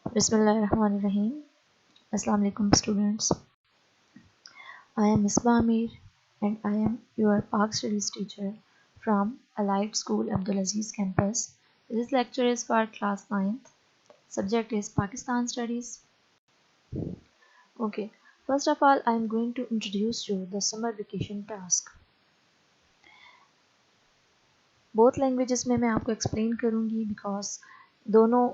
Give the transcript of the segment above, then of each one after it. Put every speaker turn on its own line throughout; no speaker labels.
بسم اللہ الرحمن الرحیم. السلام علیکم students. I am Misbah Amir and I am your Pak Studies teacher from Allied School Abdulaziz campus. This lecture is for class 9th. Subject is Pakistan Studies. Okay, first of all I am going to introduce you the summer vacation task. Both languages میں آپ کو explain کروں گی because دونوں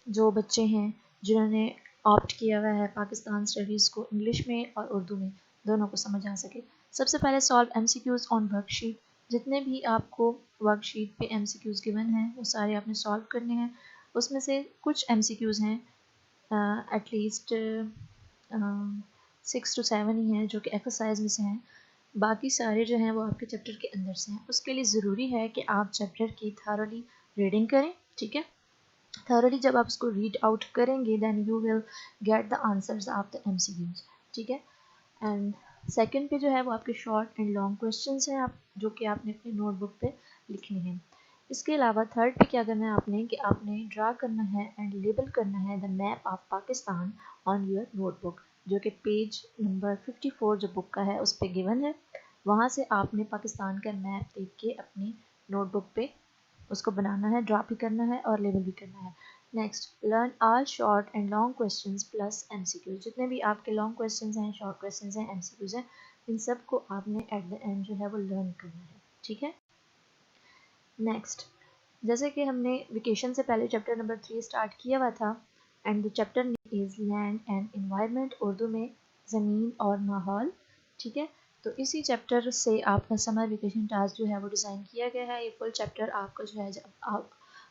جو بچے ہیں جنہوں نے آپٹ کیا ہوا ہے پاکستان اسٹڈیز کو انگلش میں اور اردو میں دونوں کو سمجھ آ سکے. سب سے پہلے solve M C Qs on worksheet. جتنے بھی آپ کو ورک شیٹ پہ ایم سی کیوز گیون ہیں وہ سارے آپ نے سالو کرنے ہیں. اس میں سے کچھ ایم سی کیوز ہیں ایٹ لیسٹ 6 to 7 ہی ہیں جو کہ ایکسرسائز میں سے ہیں. باقی سارے جو ہیں وہ آپ کے چیپٹر کے اندر سے ہیں. اس کے لیے ضروری ہے کہ آپ چیپٹر کی تھارلی ریڈنگ کریں. ٹھیک ہے, تھورلی جب آپ اس کو ریڈ آؤٹ کریں گے then you will get the answers of the M C Qs. ٹھیک ہے, اینڈ سیکنڈ پہ جو ہے وہ آپ کے شارٹ اینڈ لانگ کویشچنس ہیں جو کہ آپ نے اپنی نوٹ بک پہ لکھنے ہیں. اس کے علاوہ تھرڈ پہ کیا کرنا ہے آپ نے کہ آپ نے ڈرا کرنا ہے اینڈ لیبل کرنا ہے the map of Pakistan on your notebook, جو کہ پیج نمبر 54 جو بک کا ہے اس پہ گیون ہے. وہاں سے آپ نے پاکستان کا میپ دیکھ کے اپنی نوٹ بک پہ اس کو بنانا ہے, ڈرا بھی کرنا ہے اور لیبل بھی کرنا ہے. Next, learn all short and long questions plus M C Qs. جتنے بھی آپ کے لانگ کویشچنز ہیں, شارٹ کویشچنز ہیں, ایم سی کیوز ہیں, ان سب کو آپ نے ایٹ دا اینڈ جو ہے وہ لرن کرنا ہے. ٹھیک ہے. نیکسٹ, جیسے کہ ہم نے ویکیشن سے پہلے چیپٹر نمبر 3 اسٹارٹ کیا ہوا تھا and the chapter is land and environment, Urdu میں زمین اور ماحول. ٹھیک ہے, تو اسی چیپٹر سے آپ کا سمر ویکیشن ٹاسک جو ہے وہ ڈیزائن کیا گیا ہے. یہ فل چیپٹر آپ کا جو ہے جب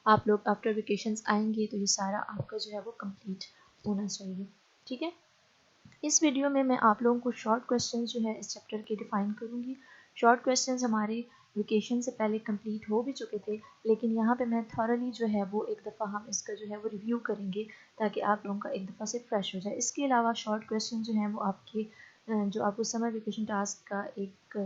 آپ لوگ آفٹر ویکیشنز آئیں گے تو یہ سارا آپ کا جو ہے وہ کمپلیٹ ہونا چاہیے. ٹھیک ہے, اس ویڈیو میں آپ لوگوں کو شارٹ کویشچنز جو ہے اس چیپٹر کے ڈیفائن کروں گی. شارٹ کویشچنز ہمارے ویکیشن سے پہلے کمپلیٹ ہو بھی چکے تھے, لیکن یہاں پہ میں تھورلی جو ہے وہ ایک دفعہ ہم اس کا جو ہے وہ ریویو کریں گے تاکہ آپ لوگوں کا ایک دفعہ سے فریش ہو جائے. اس کے علاوہ شارٹ کویشچن جو ہیں وہ آپ کے جو آپ کو سمر ویکیشن ٹاسک کا ایک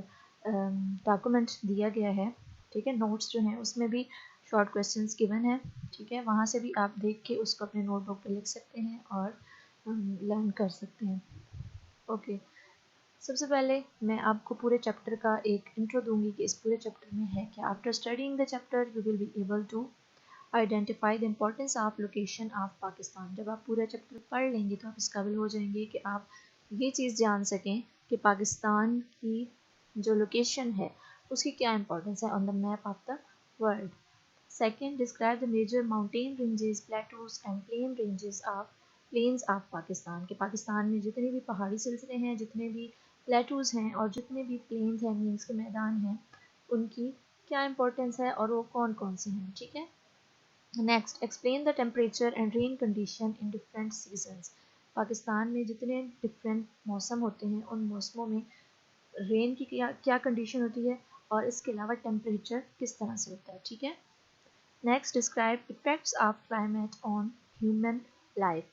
ڈاکومنٹ دیا گیا ہے. ٹھیک ہے, نوٹس جو ہیں اس میں بھی شارٹ کویشچنز گیون ہے. ٹھیک ہے, وہاں سے بھی آپ دیکھ کے اس کو اپنے نوٹ بک پہ لکھ سکتے ہیں اور لرن کر سکتے ہیں. اوکے, سب سے پہلے میں آپ کو پورے چیپٹر کا ایک انٹرو دوں گی کہ اس پورے چیپٹر میں ہے کیا. After studying the chapter you will be able to identify the importance of location of Pakistan. جب آپ پورا چیپٹر پڑھ لیں گے تو آپ اس قابل ہو جائیں گے کہ آپ یہ چیز جان سکیں کہ پاکستان کی جو لوکیشن ہے اس کی کیا امپورٹینس ہے on the map of the world. Second, describe the major mountain ranges, plateaus and plains of Pakistan. کہ پاکستان میں جتنے بھی پہاڑی سلسلے ہیں, جتنے بھی پلیٹوز ہیں اور جتنے بھی پلینز ہیں, مینس کے میدان ہیں, ان کی کیا امپورٹینس ہے اور وہ کون کون سے ہیں. ٹھیک ہے. Next, explain the temperature and rain condition in different seasons. Pakistan میں جتنے ڈفرینٹ موسم ہوتے ہیں ان موسموں میں رین کی کیا کنڈیشن ہوتی ہے اور اس کے علاوہ ٹیمپریچر کس طرح سے ہوتا ہے. ٹھیک ہے. Next, describe effects of climate on human life.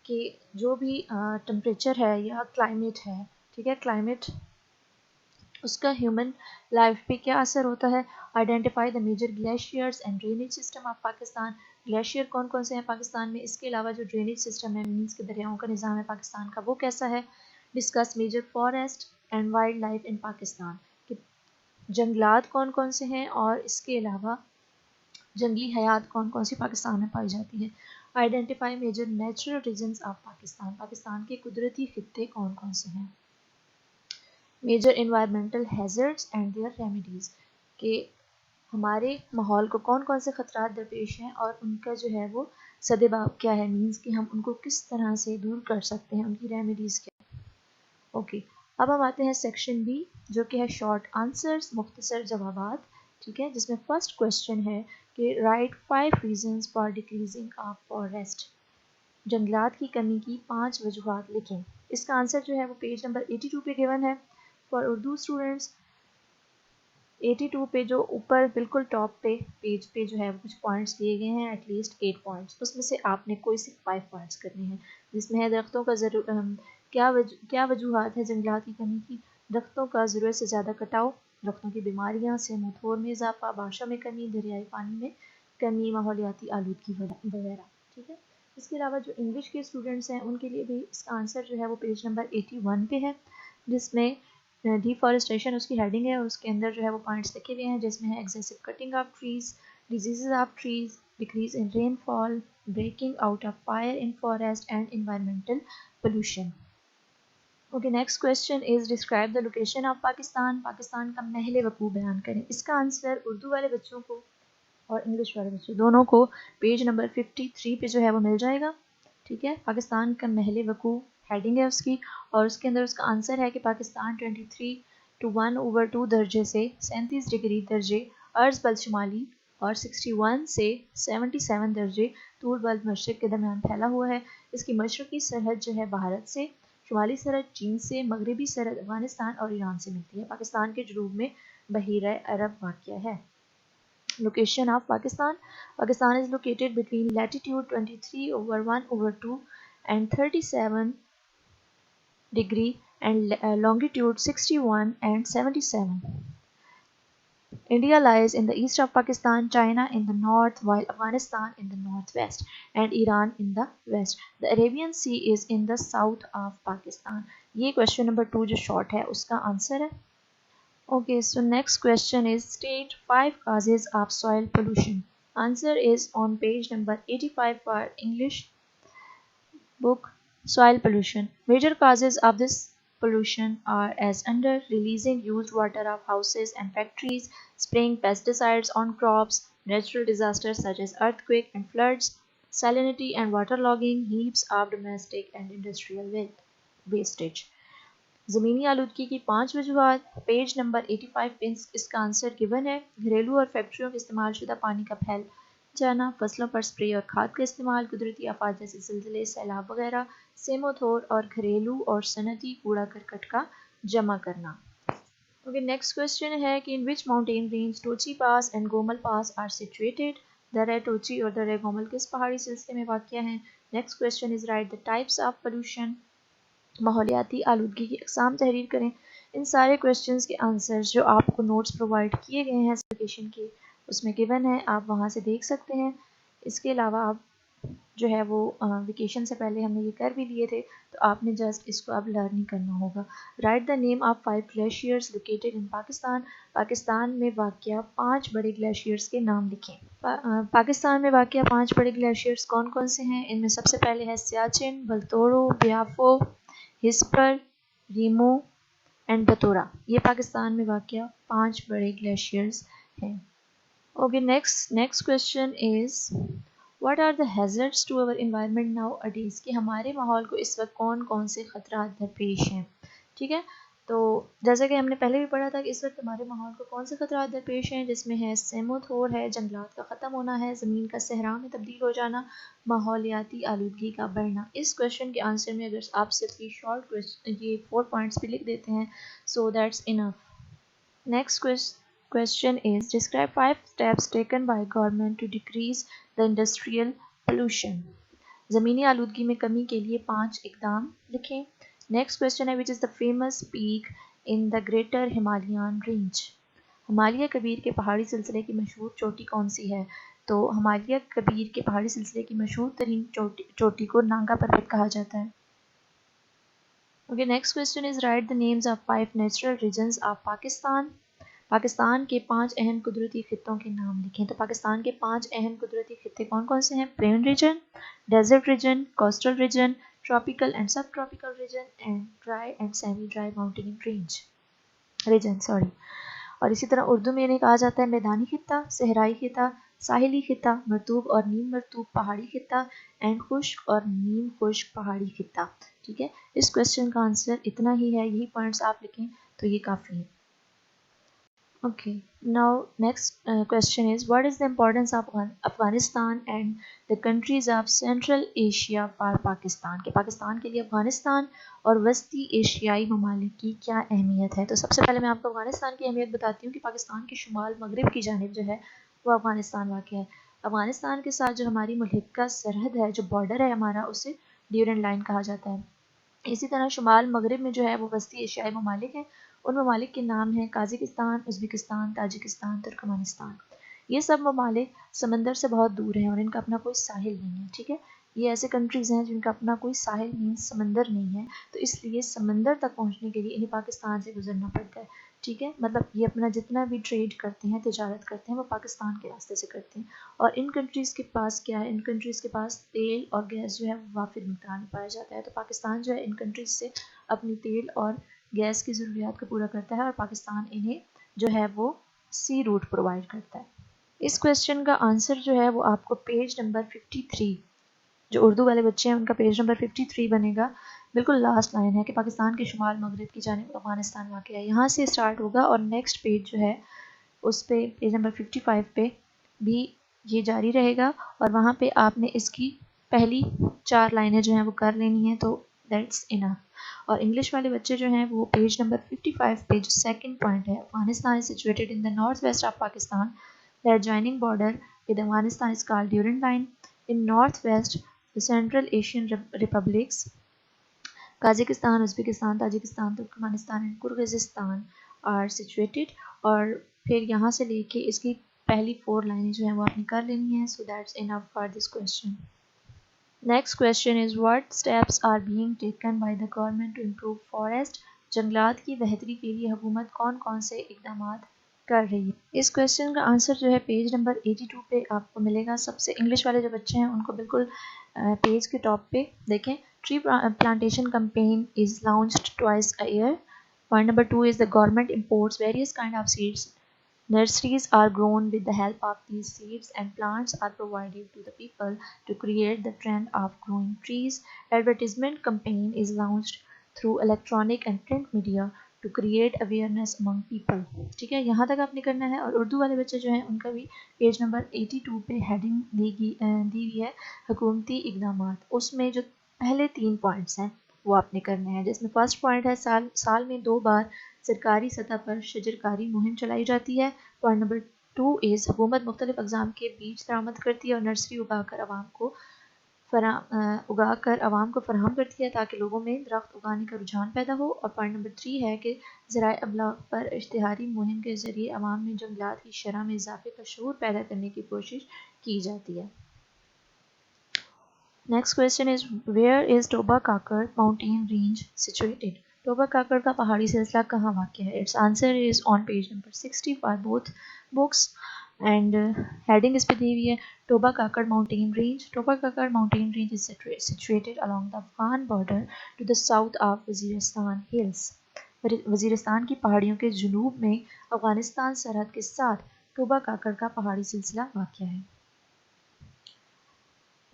کہ جو بھی ٹمپریچر ہے یا کلائمیٹ ہے, ٹھیک ہے, کلائمیٹ اس کا ہیومن لائف پہ کیا اثر ہوتا ہے. Identify the major glaciers and drainage system of Pakistan. Glacier کون کون سے ہیں پاکستان میں, اس کے علاوہ جو ڈرینیج سسٹم ہے مینس کے دریاؤں کا نظام ہے پاکستان کا وہ کیسا ہے. Discuss major forest and wildlife in Pakistan. کہ جنگلات کون کون سے ہیں اور اس کے علاوہ جنگلی حیات کون کون سی پاکستان میں پائی جاتی ہے. Identify major natural regions of Pakistan. Pakistan کے قدرتی خطے کون کون سے ہیں. Major environmental hazards and their remedies. کہ ہمارے ماحول کو کون کون سے خطرات درپیش ہیں اور ان کا جو ہے وہ سدباب کیا ہے, مینس کہ ہم ان کو کس طرح سے دور کر سکتے ہیں, ان کی ریمیڈیز کیا. اوکے, اب ہم آتے ہیں سیکشن بی جو کہ ہے شارٹ آنسرز, مختصر جوابات. ٹھیک ہے, جس میں فرسٹ کویشچن ہے کہ right 5 reasons for decreasing of forest. جنگلات کی کمی کی 5 وجوہات لکھیں. اس کا آنسر جو ہے وہ پیج نمبر 82 پہ گیون ہے. فار اردو اسٹوڈنٹس 82 پہ جو اوپر بالکل ٹاپ پہ پیج پہ جو ہے وہ کچھ پوائنٹس دیے گئے ہیں, ایٹ لیسٹ 8 پوائنٹس. اس میں سے آپ نے کوئی صرف 5 پوائنٹس کرنے ہیں, جس میں ہے درختوں کا کیا وجوہات ہے جنگلات کی کمی کی. درختوں کا ضرورت سے زیادہ کٹاؤ, درختوں کی بیماریاں, سموتھور میں اضافہ, بارشوں میں کمی, دریائی پانی میں کمی, ماحولیاتی آلودگی وغیرہ. ٹھیک ہے. اس کے علاوہ جو انگلش کے اسٹوڈنٹس ہیں ان کے لیے بھی اس کا آنسر جو ہے وہ پیج نمبر 81 پہ ہے، جس میں ڈیفارسٹریشن اس کی ہیڈنگ ہے، اور اس کے اندر جو ہے وہ پوائنٹس لکھے ہوئے ہیں، جس میں ہے excessive cutting of trees, diseases of trees, decrease in rainfall, breaking out of fire in forest and environmental pollution. Okay, next question is describe the location of Pakistan, Pakistan کا محل وقوع بیان کریں۔ اس کا آنسر اردو والے بچوں کو اور انگلش والے بچوں دونوں کو پیج نمبر 53 پہ جو ہے وہ مل جائے گا، ٹھیک ہے۔ پاکستان کا محل وقوع ہیڈنگ ہے اس کی، اور اس کے اندر اس کا آنسر ہے کہ پاکستان 23 to 1/2 درجے سے 37 ڈگری درجے عرض بل شمالی اور 61 سے 77 درجے طول بل مشرق کے درمیان پھیلا ہوا ہے۔ اس کی مشرقی سرحد جو ہے بھارت سے، شمالی سرحد چین سے، مغربی سرحد افغانستان اور ایران سے ملتی ہے۔ پاکستان کے جنوب میں بحیرہ عرب واقع ہے۔ Location of Pakistan. Pakistan is located between latitude 23/1/2 and 37 degree and longitude 61 and 77. India lies in the east of Pakistan, China in the north, while Afghanistan in the northwest and Iran in the west. The Arabian Sea is in the south of Pakistan. یہ question number 2 جو short ہے اس کا answer ہے۔ Okay, so next question is state 5 causes of soil pollution. Answer is on page number 85 for English book. Soil pollution. Major causes of this pollution are as under: releasing used water of houses and factories, spraying pesticides on crops, natural disasters such as earthquake and floods, salinity and waterlogging, heaps of domestic and industrial wastage. زمینی آلودگی کی 5 وجوہات، page number 85 پہ اس کا answer given ہے۔ گھریلو اور فیکٹریوں کے استعمال شدہ پانی کا پھیل جانا، فصلوں پر سپرے اور کھاد کا استعمال، قدرتی آفات جیسے زلزلے، سیلاب وغیرہ، سیموتھور اور گھریلو اور صنعتی کوڑا کرکٹ کا جمع کرنا۔ اوکے، نیکسٹ کویسچن ہے کہ in which mountain range Tochi pass and Gomal pass are situated. درہ ٹوچی اور درہ گومل کس پہاڑی سلسلے میں واقع ہیں؟ Next question is write the types of pollution. ماحولیاتی آلودگی کی اقسام تحریر کریں۔ ان سارے کویسچنز کے آنسرز جو آپ کو نوٹس پرووائڈ کیے گئے ہیں ایپلیکیشن کے، اس میں گیون ہے، آپ وہاں سے دیکھ سکتے ہیں۔ اس کے علاوہ آپ جو ہے وہ ویکیشن سے پہلے ہم نے یہ کر بھی لیے تھے، تو آپ نے جسٹ اس کو اب لرن ہی کرنا ہوگا۔ Right the name of 5 glaciers located in Pakistan. Pakistan میں واقع 5 بڑے گلیشیئرز کے نام لکھیں۔ پاکستان میں واقع 5 بڑے گلیشیئرز کون کون سے ہیں؟ ان میں سب سے پہلے ہے سیاچن، بلتورو، بیافو، ہسپر، ریمو اینڈ بتورا۔ یہ پاکستان میں واقع 5 بڑے گلیشیئرز ہیں۔ Okay, next question is what are the hazards to our environment nowadays, کہ ہمارے ماحول کو اس وقت کون کون سے خطرات درپیش ہیں، ٹھیک ہے۔ تو جیسا کہ ہم نے پہلے بھی پڑھا تھا کہ اس وقت ہمارے ماحول کو کون سے خطرات درپیش ہیں، جس میں ہے سیموتھور ہے، جنگلات کا ختم ہونا ہے، زمین کا صحرا میں تبدیل ہو جانا، ماحولیاتی آلودگی کا بڑھنا۔ اس کویسچن کے آنسر میں اگر آپ صرف یہ شارٹ یہ 4 پوائنٹس بھی لکھ دیتے ہیں so that's enough. Next question is describe 5 steps taken by government to decrease the industrial pollution. زمینی آلودگی میں کمی کے لیے 5 اقدام لکھیں۔ نیکسٹ کویسچن ہے which is the famous peak in the greater Himalayan range. Himalaya کبیر کے پہاڑی سلسلے کی مشہور چوٹی کون سی ہے؟ تو ہمالیہ کبیر کے پہاڑی سلسلے کی مشہور ترین چوٹی کو نانگا پروت کہا جاتا ہے۔ Okay, next question is write the names of 5 natural regions of Pakistan. Pakistan کے 5 اہم قدرتی خطوں کے نام لکھیں۔ تو پاکستان کے 5 اہم قدرتی خطے کون کون سے ہیں؟ Plain region, desert region, coastal region, tropical and subtropical region and dry and semi dry mountain region اور اسی طرح اردو میں انہیں کہا جاتا ہے میدانی خطہ، صحرائی خطہ، ساحلی خطہ، مرطوب اور نیم مرطوب پہاڑی خطہ اینڈ خشک اور نیم خشک پہاڑی خطہ، ٹھیک ہے۔ اس کویسچن کا آنسر اتنا ہی ہے، یہی پوائنٹس آپ لکھیں تو یہ کافی ہے۔ Okay, now next question is what is the importance of Afghanistan and the countries of Central Asia for Pakistan؟ کہ پاکستان کے لیے افغانستان اور وسطی ایشیائی ممالک کی کیا اہمیت ہے؟ تو سب سے پہلے میں آپ کو افغانستان کی اہمیت بتاتی ہوں کہ پاکستان کے شمال مغرب کی جانب جو ہے وہ افغانستان واقع ہے۔ افغانستان کے ساتھ جو ہماری ملک کا سرحد ہے، جو بارڈر ہے ہمارا، اسے ڈیورنٹ لائن کہا جاتا ہے۔ اسی طرح شمال مغرب میں جو ہے وہ وسطی ایشیائی ممالک ہیں، ان ممالک کے نام ہیں قازقستان، ازبکستان، تاجکستان، ترکمانستان۔ یہ سب ممالک سمندر سے بہت دور ہیں اور ان کا اپنا کوئی ساحل نہیں ہے، ٹھیک ہے۔ یہ ایسے کنٹریز ہیں جن کا اپنا کوئی ساحل مینس سمندر نہیں ہے، تو اس لیے سمندر تک پہنچنے کے لیے انہیں پاکستان سے گزرنا پڑتا ہے، ٹھیک ہے. مطلب یہ اپنا جتنا بھی ٹریڈ کرتے ہیں، تجارت کرتے ہیں، وہ پاکستان کے راستے سے کرتے ہیں. اور ان کنٹریز کے پاس کیا ہے، ان کنٹریز کے پاس تیل اور گیس جو ہے وافر مقدار میں پایا جاتا ہے. تو پاکستان جو ہے ان کنٹریز سے اپنی تیل اور گیس کی ضروریات کو پورا کرتا ہے، اور پاکستان انہیں جو ہے وہ سی روٹ پرووائڈ کرتا ہے. اس کویشچن کا آنسر جو ہے وہ آپ کو پیج نمبر 53، جو اردو والے بچے ہیں ان کا پیج نمبر 53 بنے گا. بالکل لاسٹ لائن ہے کہ پاکستان کے شمال مغرب کی جانب افغانستان واقع ہے، یہاں سے اسٹارٹ ہوگا اور نیکسٹ پیج جو ہے اس پہ پیج نمبر 55 پہ بھی یہ جاری رہے گا، اور وہاں پہ آپ نے اس کی پہلی 4 لائنیں جو ہیں وہ کر لینی ہیں، تو دیٹس انف. اور انگلش والے بچے جو ہیں وہ پیج نمبر 55 پہ جو سیکنڈ پوائنٹ ہے، Afghanistan is situated in the north west of Pakistan. The adjoining border with Afghanistan is called Durand Line. In northwest, the Central Asian republics Kazakhstan, Uzbekistan, Tajikistan, Turkmenistan and Kyrgyzstan are situated. اور پھر یہاں سے لے کے اس کی پہلی 4 لائنیں جو ہیں وہ آپ نے کر لینی ہیں. So that's enough for this question. Next question is what steps are being taken by the government to improve forest. جنگلات کی بہتری کے لیے حکومت کون کون سے اقدامات کر رہی ہے. اس کویشچن کا آنسر جو ہے پیج نمبر 82 پہ آپ کو ملے گا. سب سے انگلش والے جو بچے ہیں ان کو بالکل پیج کے ٹاپ پہ دیکھیں. Tree plantation campaign is launched twice a year. Point number 2 is the government imports various kind of seeds. Nurseries are grown with the help of these seeds and plants are provided to the people to create the trend of growing trees. Advertisement campaign is launched through electronic and print media to create awareness among people. ٹھیک ہے، یہاں تک آپ نے کرنا ہے. اور اردو والے بچے جو ہیں ان کا بھی پیج نمبر 82 پہ ہیڈنگ دی ہوئی ہے حکومتی اقدامات. اس میں جو پہلے 3 پوائنٹس ہیں وہ آپ نے کرنے ہیں، جس میں فرسٹ پوائنٹ ہے سال میں 2 بار سرکاری سطح پر شجرکاری مہم چلائی جاتی ہے. پوائنٹ نمبر 2 از حکومت مختلف اقسام کے بیج درآمد کرتی ہے اور نرسری اگا کر عوام کو فراہم کرتی ہے تاکہ لوگوں میں درخت اگانے کا رجحان پیدا ہو. اور پوائنٹ نمبر 3 ہے کہ ذرائع ابلاغ پر اشتہاری مہم کے ذریعے عوام میں جنگلات کی شرح میں اضافے کا شعور پیدا کرنے کی کوشش کی جاتی ہے. Next question is where is Toba Kakar mountain range situated? ٹوبا Kakar کا پہاڑی سلسلہ کہاں واقع ہے؟ Its answer is on page number 60 for both books and heading اس پہ دی ہوئی ہے ٹوبا Kakar mountain range. ٹوبا Kakar mountain range is situated along the Afghan border to the south of Waziristan hills. Waziristan کی پہاڑیوں کے جنوب میں افغانستان سرحد کے ساتھ ٹوبا کاکڑ کا پہاڑی سلسلہ واقع ہے.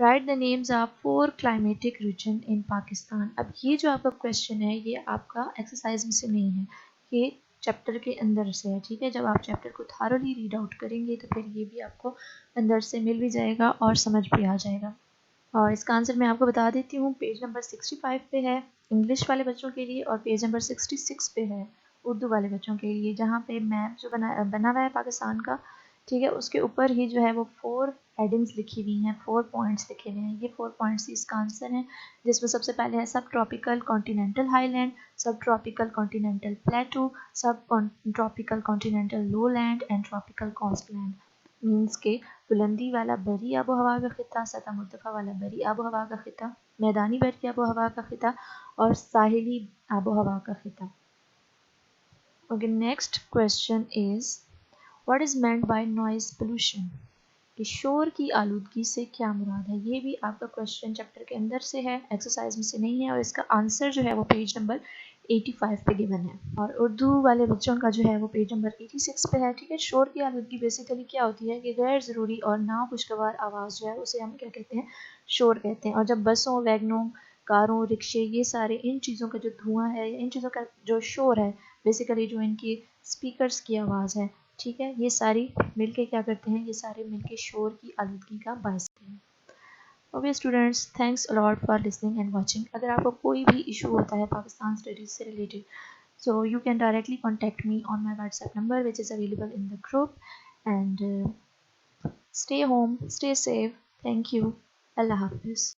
Write the names of 4 climatic region in Pakistan. اب یہ جو آپ کا کویشچن ہے یہ آپ کا ایکسرسائز میں سے نہیں ہے، یہ چیپٹر کے اندر سے ہے. ٹھیک ہے، جب آپ چیپٹر کو تھارولی ریڈ آؤٹ کریں گے تو پھر یہ بھی آپ کو اندر سے مل بھی جائے گا اور سمجھ بھی آ جائے گا. اور اس کا آنسر میں آپ کو بتا دیتی ہوں. پیج نمبر 65 پہ ہے انگلش والے بچوں کے لیے اور پیج نمبر 66 پہ ہے اردو والے بچوں کے لیے، جہاں پہ میپ جو بنا ہوا ہے پاکستان کا. ٹھیک ہے، اس کے اوپر ہی جو ہے وہ 4 ہیڈنگز لکھی ہوئی ہیں، 4 پوائنٹس لکھے ہوئے ہیں. یہ 4 پوائنٹس اس کا آنسر ہیں، جس میں سب سے پہلے ہے subtropical continental highland, subtropical continental plateau, subtropical continental lowland and tropical coastland. Means کہ بلندی والا بری آب و ہوا کا خطہ، سطح مرتفع والا بری آب و ہوا کا خطہ، میدانی بری آب و ہوا کا خطہ اور ساحلی آب و ہوا کا خطہ. Okay, next question is what is meant by noise pollution? کہ شور کی آلودگی سے کیا مراد ہے؟ یہ بھی آپ کا کویشچن چیپٹر کے اندر سے ہے، ایکسرسائز میں سے نہیں ہے، اور اس کا آنسر جو ہے وہ پیج نمبر 85 پہ گیون ہے. اور اردو والے بچوں کا جو ہے وہ پیج نمبر 86 پہ ہے. ٹھیک ہے، شور کی آلودگی بیسیکلی کیا ہوتی ہے کہ غیر ضروری اور ناخوشگوار آواز جو ہے اسے ہم کیا کہتے ہیں؟ شور کہتے ہیں. اور جب بسوں، ویگنوں، کاروں، رکشے، یہ سارے ان چیزوں کا جو دھواں ہے یا ان چیزوں کا جو شور ہے، بیسیکلی جو ان کی اسپیکرز کی آواز ہے، ٹھیک ہے، یہ ساری مل کے کیا کرتے ہیں؟ یہ سارے مل کے شور کی آلودگی کا باعث ہیں. Okay students, thanks a lot for listening and watching. اگر آپ کو کوئی بھی ایشو ہوتا ہے پاکستان اسٹڈیز سے related, so you can directly contact me on my WhatsApp number which is available in the group. And stay home, stay safe. Thank you. اللہ حافظ.